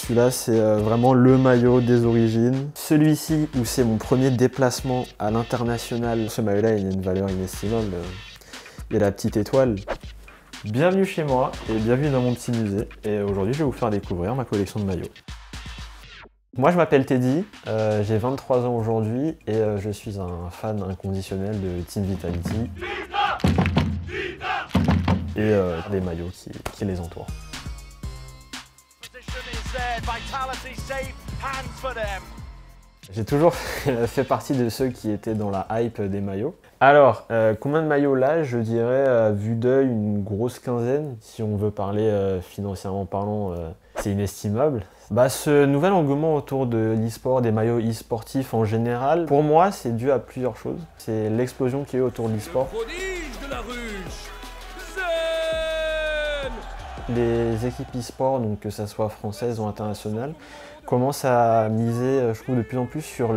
celui-là c'est vraiment le maillot des origines. Celui-ci où c'est mon premier déplacement à l'international. Ce maillot-là il a une valeur inestimable. Il y a la petite étoile. Bienvenue chez moi et bienvenue dans mon petit musée. Et aujourd'hui je vais vous faire découvrir ma collection de maillots. Moi je m'appelle Teddy, j'ai 23 ans aujourd'hui et je suis un fan inconditionnel de Team Vitality et des maillots qui les entourent. J'ai toujours fait partie de ceux qui étaient dans la hype des maillots. Alors, combien de maillots là? Je dirais, à vue d'œil, une grosse quinzaine. Si on veut parler financièrement parlant, c'est inestimable. Bah, ce nouvel engouement autour de l'e-sport, des maillots e-sportifs en général, pour moi, c'est dû à plusieurs choses. C'est l'explosion qu'il y a eu autour de l'e-sport. Les équipes e-sport, donc que ça soit françaises ou internationales, commencent à miser, je trouve, de plus en plus sur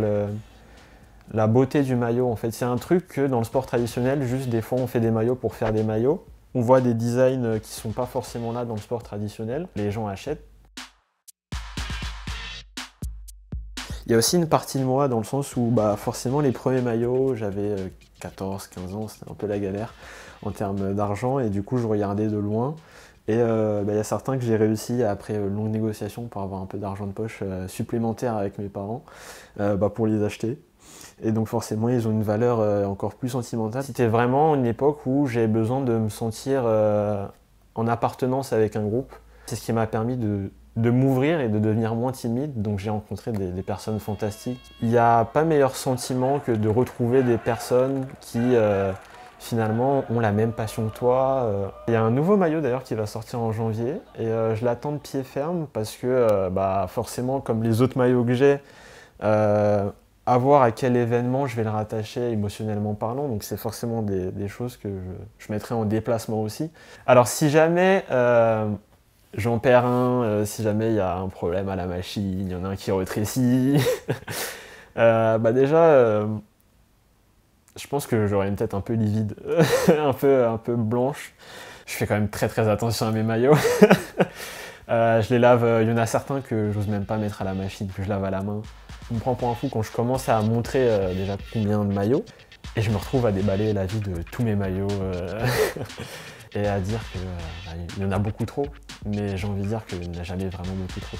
la beauté du maillot. En fait, c'est un truc que dans le sport traditionnel, juste des fois on fait des maillots pour faire des maillots. On voit des designs qui sont pas forcément là dans le sport traditionnel. Les gens achètent. Il y a aussi une partie de moi dans le sens où bah, forcément les premiers maillots, j'avais 14, 15 ans, c'était un peu la galère en termes d'argent et du coup je regardais de loin. Et bah, y a certains que j'ai réussi après une longue négociation pour avoir un peu d'argent de poche supplémentaire avec mes parents pour les acheter. Et donc forcément ils ont une valeur encore plus sentimentale. C'était vraiment une époque où j'avais besoin de me sentir en appartenance avec un groupe. C'est ce qui m'a permis de m'ouvrir et de devenir moins timide, donc j'ai rencontré des personnes fantastiques. Il n'y a pas meilleur sentiment que de retrouver des personnes qui finalement ont la même passion que toi. Il y a un nouveau maillot d'ailleurs qui va sortir en janvier et je l'attends de pied ferme parce que forcément comme les autres maillots que j'ai, à voir à quel événement je vais le rattacher émotionnellement parlant, donc c'est forcément des choses que je mettrai en déplacement aussi. Alors si jamais j'en perds un, si jamais il y a un problème à la machine, il y en a un qui rétrécit, déjà je pense que j'aurai une tête un peu livide, un peu blanche. Je fais quand même très attention à mes maillots. Je les lave, il y en a certains que j'ose même pas mettre à la machine, que je lave à la main. On me prend pour un fou quand je commence à montrer déjà combien de maillots et je me retrouve à déballer la vie de tous mes maillots et à dire qu'il y en a beaucoup trop, mais j'ai envie de dire qu'il n'y en a jamais vraiment beaucoup trop.